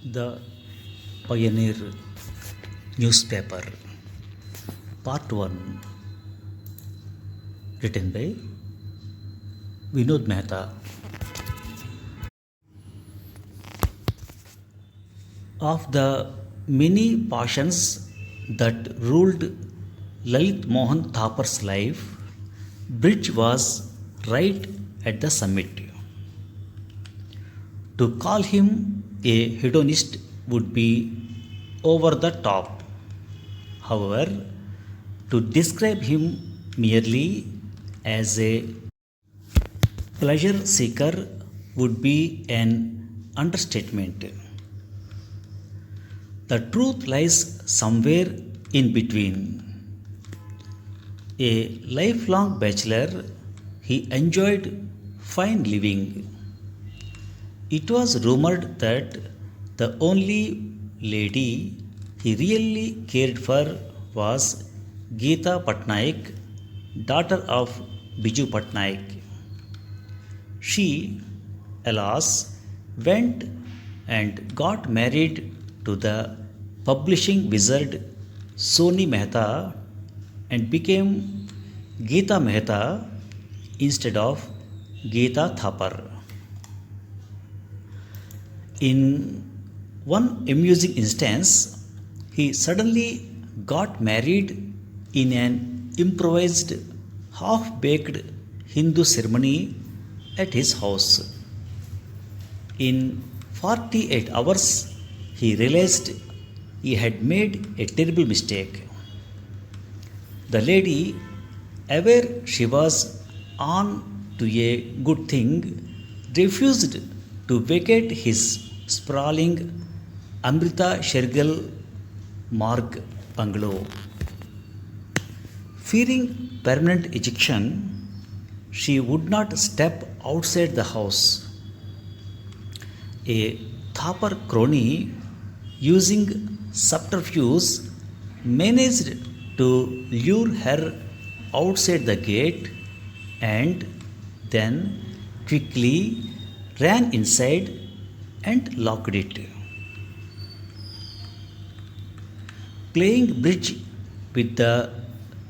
The Pioneer Newspaper, Part 1, written by Vinod Mehta. Of the many passions that ruled Lalit Mohan Thapar's life, bridge was right at the summit. To call him a hedonist would be over the top. However, to describe him merely as a pleasure seeker would be an understatement. The truth lies somewhere in between. A lifelong bachelor, he enjoyed fine living. It was rumored that the only lady he really cared for was Geeta Patnaik, daughter of Biju Patnaik. She, alas, went and got married to the publishing wizard Soni Mehta and became Geeta Mehta instead of Geeta Thapar. In one amusing instance, he suddenly got married in an improvised, half baked Hindu ceremony at his house. In 48 hours, he realized he had made a terrible mistake. The lady, aware she was on to a good thing, refused to vacate his sprawling Amrita Shergal Marg bungalow. Fearing permanent ejection, she would not step outside the house. A Thapar crony, using subterfuge, managed to lure her outside the gate and then quickly ran inside and locked it. Playing bridge with the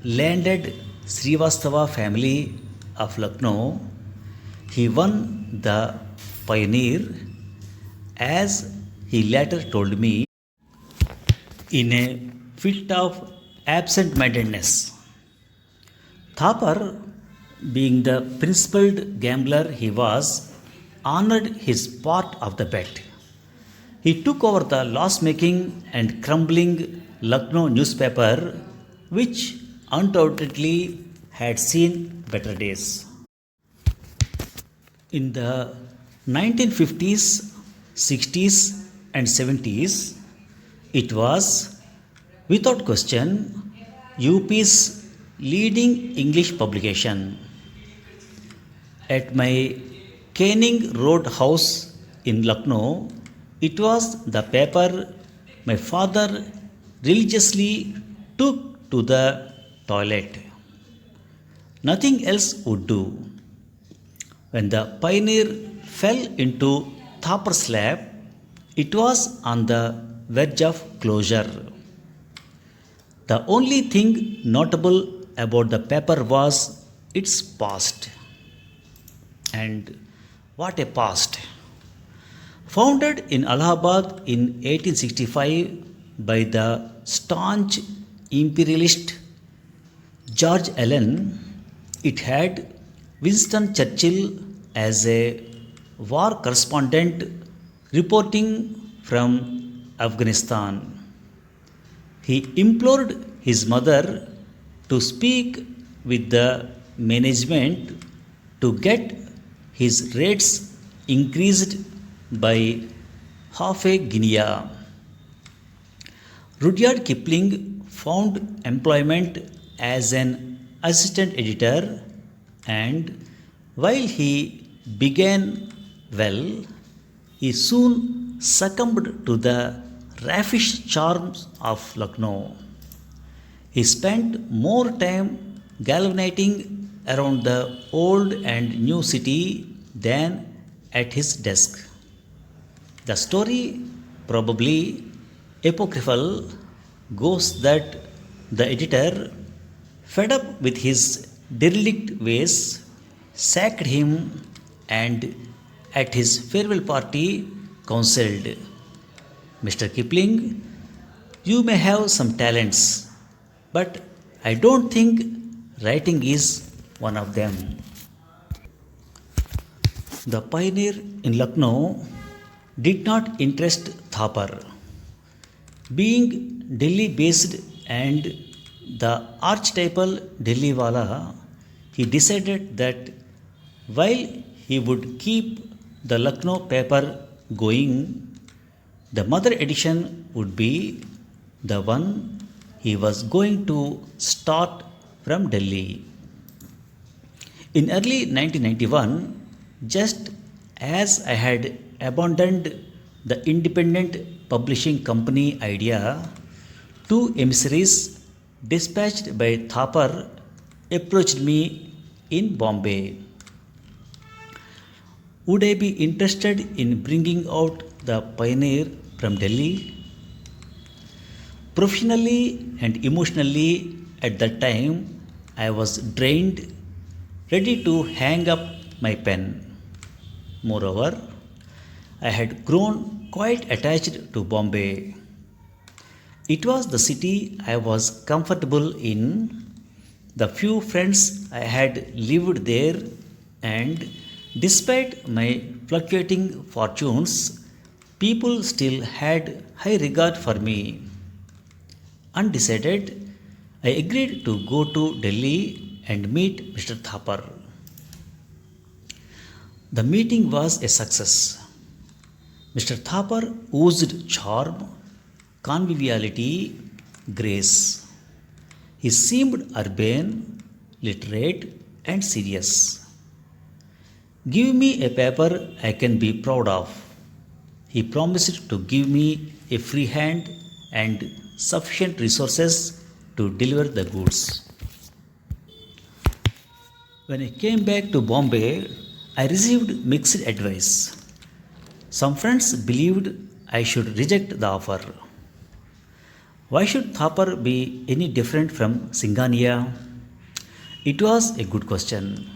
landed Srivastava family of Lucknow, he won the Pioneer, as he later told me, in a fit of absent-mindedness. Thapar, being the principled gambler he was, honored his part of the bet. He took over the loss-making and crumbling Lucknow newspaper, which undoubtedly had seen better days. In the 1950s, 60s, and 70s, it was, without question, UP's leading English publication. At my Canning Road house in Lucknow, it was the paper my father religiously took to the toilet. Nothing else would do. When the Pioneer fell into Thapar's lap, it was on the verge of closure. The only thing notable about the paper was its past. And what a past! Founded in Allahabad in 1865 by the staunch imperialist George Allen, it had Winston Churchill as a war correspondent reporting from Afghanistan. He implored his mother to speak with the management to get his rates increased by half a guinea. Rudyard Kipling found employment as an assistant editor, and while he began well, he soon succumbed to the raffish charms of Lucknow. He spent more time galvanizing around the old and new city than at his desk. The story Probably apocryphal goes that the editor, fed up with his derelict ways, sacked him and at his farewell party counselled, Mr. Kipling, you may have some talents, but I don't think writing is one of them. The pioneer in Lucknow did not interest Thapar. Being Delhi based and the archetypal Delhi wala, he decided that while he would keep the Lucknow paper going, the mother edition would be the one he was going to start from Delhi. In early 1991, just as I had abandoned the independent publishing company idea, two emissaries dispatched by Thapar approached me in Bombay. Would I be interested in bringing out the pioneer from Delhi? Professionally and emotionally, at that time, I was drained, ready to hang up my pen. Moreover, I had grown quite attached to Bombay. It was the city I was comfortable in, the few friends I had lived there, and despite my fluctuating fortunes, people still had high regard for me. Undecided, I agreed to go to Delhi and meet Mr. Thapar. The meeting was a success. Mr. Thapar oozed charm, conviviality, grace. He seemed urbane, literate, and serious. Give me a paper I can be proud of. He promised to give me a free hand and sufficient resources to deliver the goods. When I came back to Bombay, I received mixed advice. Some friends believed I should reject the offer. Why should Thapar be any different from Singhania? It was a good question.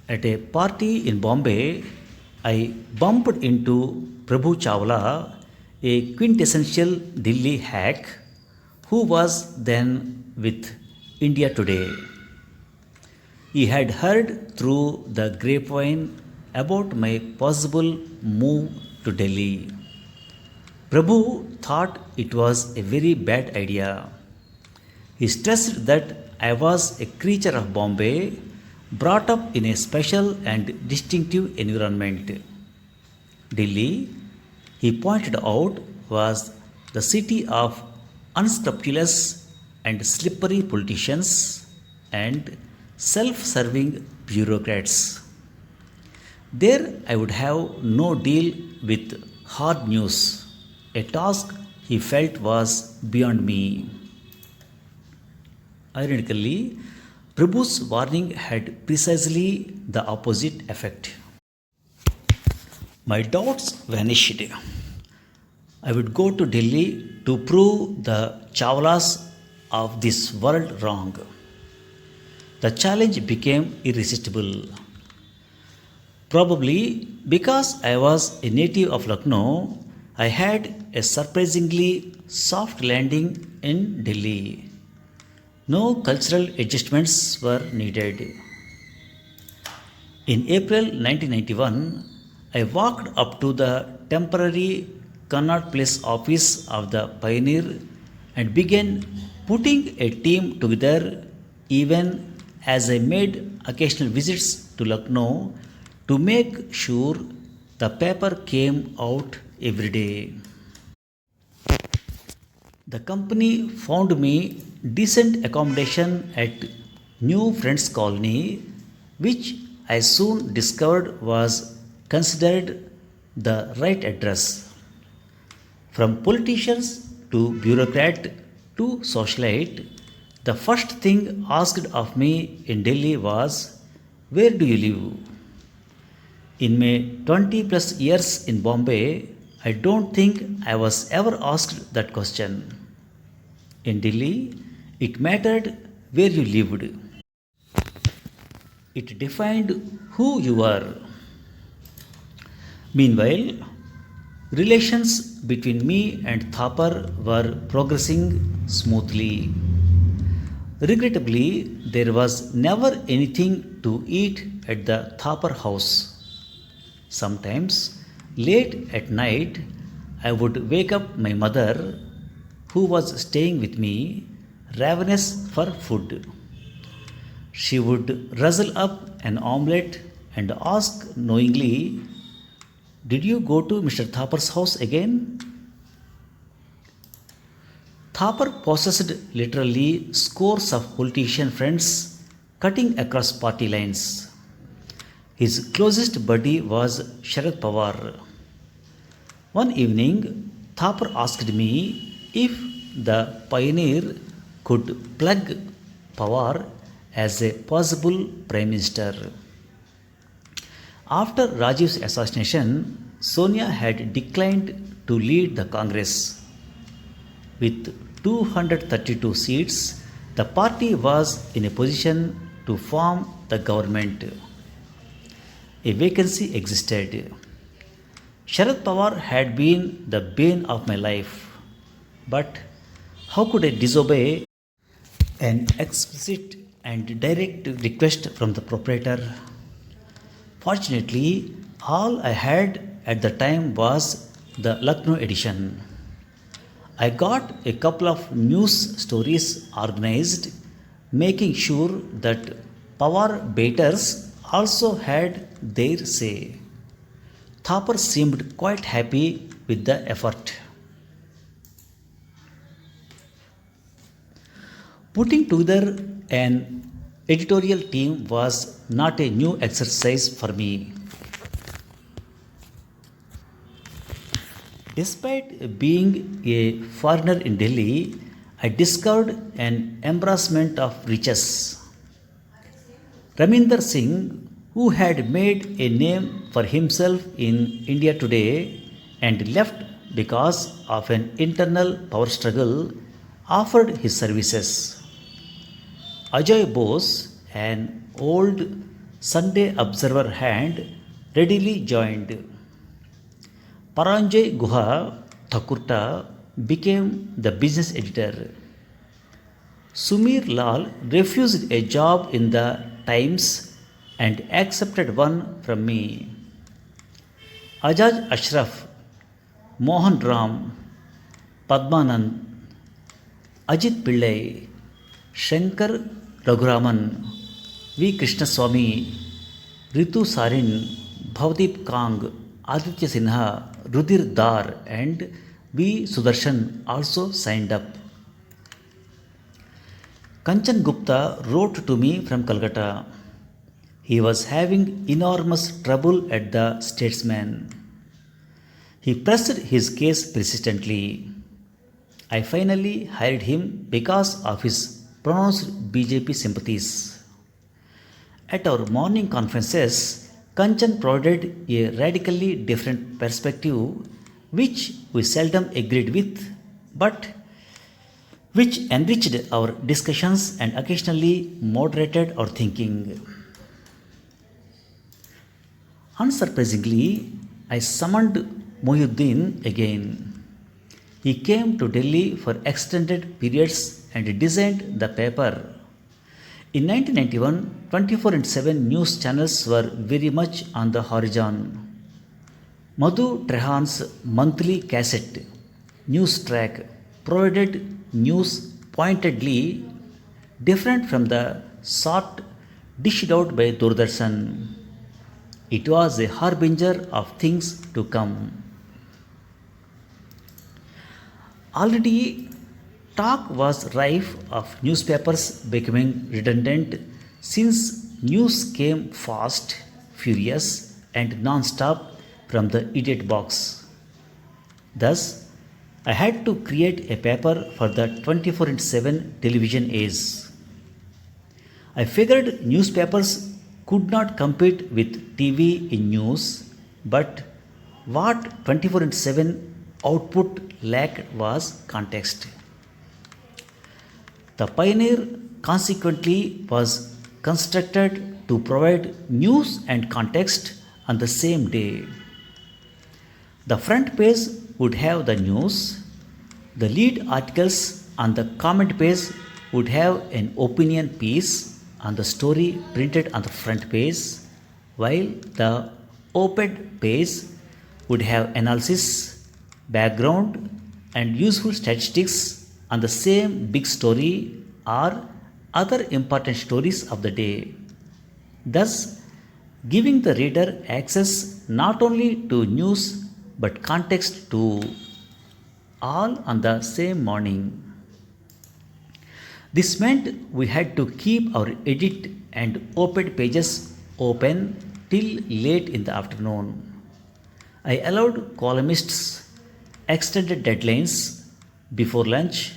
At a party in Bombay, I bumped into Prabhu Chawla, a quintessential Delhi hack who was then with India Today. He had heard through the grapevine about my possible move to Delhi. Prabhu thought it was a very bad idea. He stressed that I was a creature of Bombay, brought up in a special and distinctive environment. Delhi, he pointed out, was the city of unscrupulous and slippery politicians and self serving bureaucrats. There I would have no deal with hard news, a task he felt was beyond me. Ironically, Prabhu's warning had precisely the opposite effect. My doubts vanished. I would go to Delhi to prove the Chawlas of this world wrong. The challenge became irresistible. Probably because I was a native of Lucknow, I had a surprisingly soft landing in Delhi. No cultural adjustments were needed. In April 1991, I walked up to the temporary Connaught Place office of the Pioneer and began putting a team together even as I made occasional visits to Lucknow to make sure the paper came out every day. The company found me decent accommodation at New Friends Colony, which I soon discovered was considered the right address. From politicians to bureaucrat to socialite, the first thing asked of me in Delhi was, where do you live? In my 20 plus years in Bombay, I don't think I was ever asked that question. In Delhi, it mattered where you lived. It defined who you were. Meanwhile, relations between me and Thapar were progressing smoothly. Regrettably, there was never anything to eat at the Thapar house. Sometimes, late at night, I would wake up my mother, who was staying with me, ravenous for food. She would rustle up an omelette and ask knowingly, "Did you go to Mr. Thapar's house again?" Thapar possessed literally scores of politician friends cutting across party lines. His closest buddy was Sharad Pawar. One evening, Thapar asked me if the pioneer could plug Pawar as a possible prime minister. After Rajiv's assassination, Sonia had declined to lead the Congress. With 232 seats, the party was in a position to form the government. A vacancy existed. Sharad Pawar had been the bane of my life. But how could I disobey an explicit and direct request from the proprietor? Fortunately, all I had at the time was the Lucknow edition. I got a couple of news stories organized, making sure that power baiters also had their say. Thapar seemed quite happy with the effort. Putting together an editorial team was not a new exercise for me. Despite being a foreigner in Delhi, I discovered an embarrassment of riches. Raminder Singh, who had made a name for himself in India Today and left because of an internal power struggle, offered his services. Ajay Bose, an old Sunday Observer hand, readily joined. Paranjay Guha Thakurta became the business editor. Sumir Lal refused a job in the Times and accepted one from me. Ajaz Ashraf, Mohan Ram, Padmanand, Ajit Pillai, Shankar Raghuraman, V. Krishnaswamy, Ritu Sarin, Bhavdeep Kang, Aditya Sinha, Rudhir Dar, and V. Sudarshan also signed up. Kanchan Gupta wrote to me from Calcutta. He was having enormous trouble at the Statesman. He pressed his case persistently. I finally hired him because of his pronounced BJP sympathies. At our morning conferences, Kanchan provided a radically different perspective which we seldom agreed with, but which enriched our discussions and occasionally moderated our thinking. Unsurprisingly, I summoned Mohyuddin again. He came to Delhi for extended periods and designed the paper. In 1991, 24/7 news channels were very much on the horizon. Madhu Trehan's monthly cassette, News Track, provided news pointedly different from the sort dished out by Doordarshan. It was a harbinger of things to come. Already, talk was rife of newspapers becoming redundant since news came fast, furious, and non stop from the idiot box. Thus, I had to create a paper for the 24/7 television age. I figured newspapers could not compete with TV in news, but What 24 into 7 output lacked was context. The Pioneer consequently was constructed to provide news and context on the same day. The front page would have the news, the lead articles on the comment page would have an opinion piece on the story printed on the front page, while the op-ed page would have analysis, background, and useful statistics on the same big story or other important stories of the day, thus giving the reader access not only to news but context to all on the same morning. This meant we had to keep our edit and op-ed pages open till late in the afternoon. I allowed columnists extended deadlines before lunch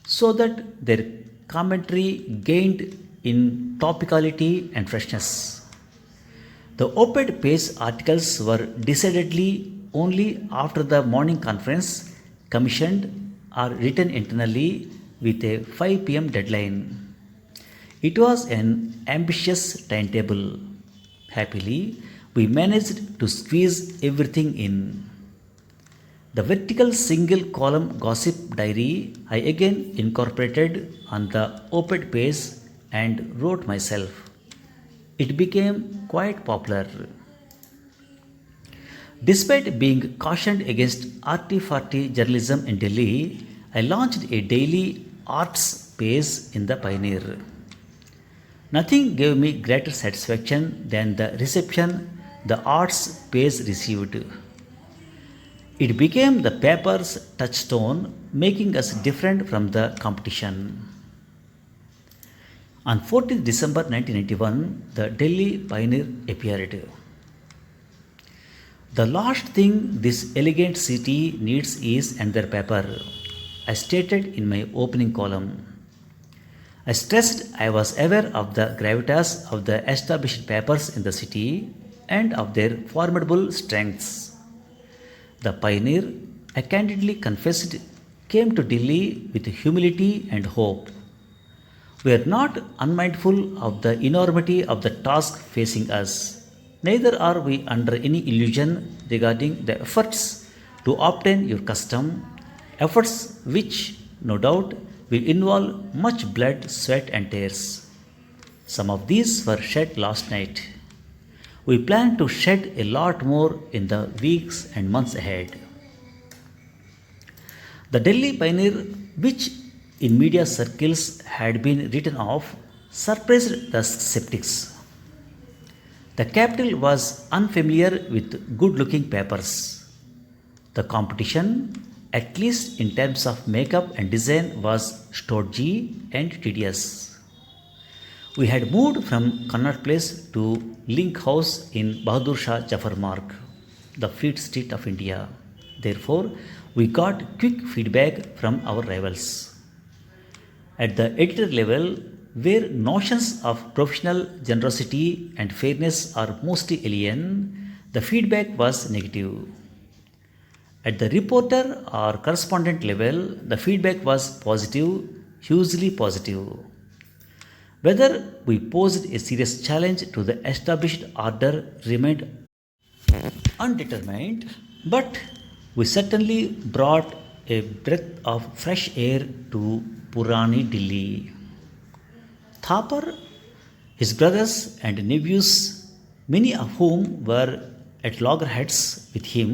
so that their commentary gained in topicality and freshness. The op-ed page articles were decidedly only after the morning conference commissioned or written internally with a 5 pm deadline. It was an ambitious timetable. Happily, we managed to squeeze everything in. The vertical single column gossip diary I again incorporated on the op-ed page and wrote myself. It became quite popular. Despite being cautioned against arty-farty journalism in Delhi, I launched a daily arts page in the Pioneer. Nothing gave me greater satisfaction than the reception the arts page received. It became the paper's touchstone, making us different from the competition. On 14th December 1991, the Delhi Pioneer appeared. The last thing this elegant city needs is another paper, I stated in my opening column. I stressed I was aware of the gravitas of the established papers in the city and of their formidable strengths. The Pioneer, I candidly confessed, came to Delhi with humility and hope. We are not unmindful of the enormity of the task facing us. Neither are we under any illusion regarding the efforts to obtain your custom, efforts which, no doubt, will involve much blood, sweat, and tears. Some of these were shed last night. We plan to shed a lot more in the weeks and months ahead. The Delhi Pioneer, which in media circles had been written off, surprised the skeptics. The capital was unfamiliar with good looking papers. The competition, at least in terms of makeup and design, was stodgy and tedious. We had moved from Connaught Place to Link House in Bahadur Shah Jafar Marg, the Fleet Street of India. Therefore, we got quick feedback from our rivals. At the editor level, where notions of professional generosity and fairness are mostly alien, the feedback was negative. At the reporter or correspondent level, the feedback was positive, hugely positive. Whether we posed a serious challenge to the established order remained undetermined, but we certainly brought a breath of fresh air to Purani Delhi. Thapar, his brothers and nephews, many of whom were at loggerheads with him,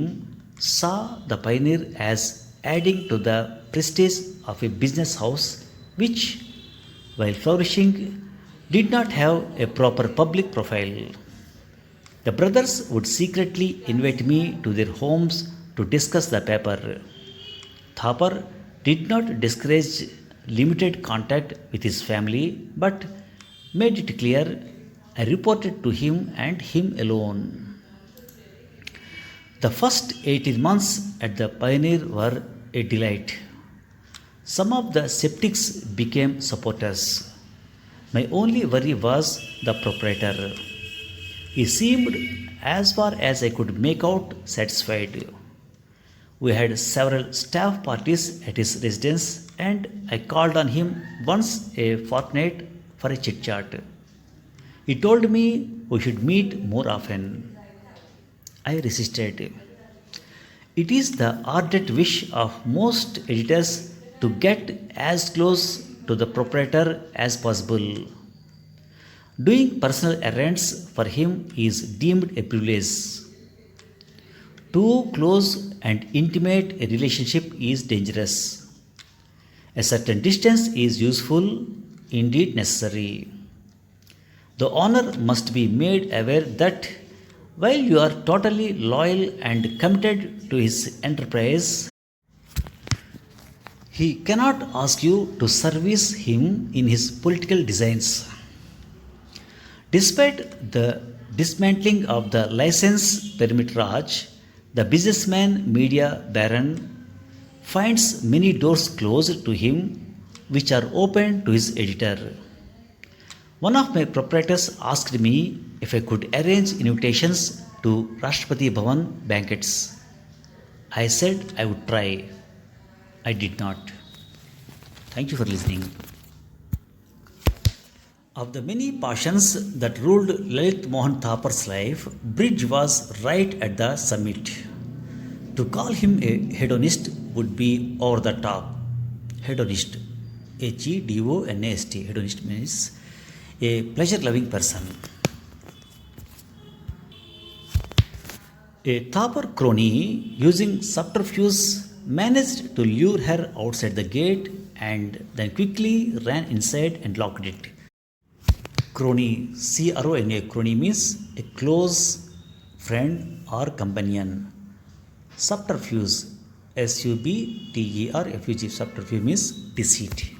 saw the Pioneer as adding to the prestige of a business house which, while flourishing, did not have a proper public profile. The brothers would secretly invite me to their homes to discuss the paper. Thapar did not discourage limited contact with his family but made it clear I reported to him and him alone. The first 18 months at the Pioneer were a delight. Some of the skeptics became supporters. My only worry was the proprietor. He seemed as far as I could make out, satisfied. We had several staff parties at his residence, and I called on him once a fortnight for a chit chat. He told me we should meet more often. I resisted. It is the ardent wish of most editors to get as close to the proprietor as possible. Doing personal errands for him is deemed a privilege. Too close and intimate a relationship is dangerous. A certain distance is useful, indeed necessary. The owner must be made aware that while you are totally loyal and committed to his enterprise, he cannot ask you to service him in his political designs. Despite the dismantling of the license permit Raj, the businessman media baron finds many doors closed to him which are open to his editor. One of my proprietors asked me if I could arrange invitations to Rashtrapati Bhavan banquets. I said I would try. I did not. Thank you for listening. Of the many passions that ruled Lalit Mohan Thapar's life, bridge was right at the summit. To call him a hedonist would be over the top. Hedonist, Hedonist, hedonist means a pleasure loving person. A Thapar crony, using subterfuge, managed to lure her outside the gate and then quickly ran inside and locked it. Crony, crony, crony means a close friend or companion. Subterfuge, subterfuge, subterfuge means deceit.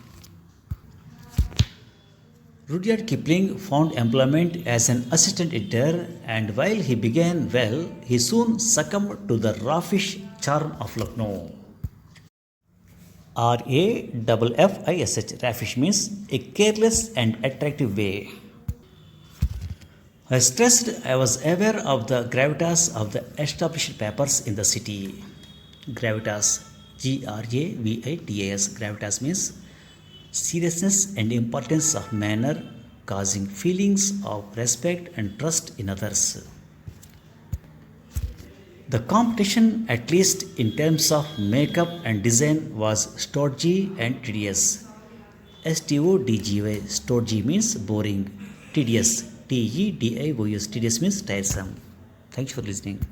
Rudyard Kipling found employment as an assistant editor, and while he began well, he soon succumbed to the raffish charm of Lucknow. Raffish, raffish means a careless and attractive way. I stressed I was aware of the gravitas of the established papers in the city. Gravitas, Gravitas, gravitas means seriousness and importance of manner, causing feelings of respect and trust in others. The competition, at least in terms of makeup and design, was stodgy and tedious. Stodgy, stodgy means boring, tedious, tedious, tedious means tiresome. Thanks for listening.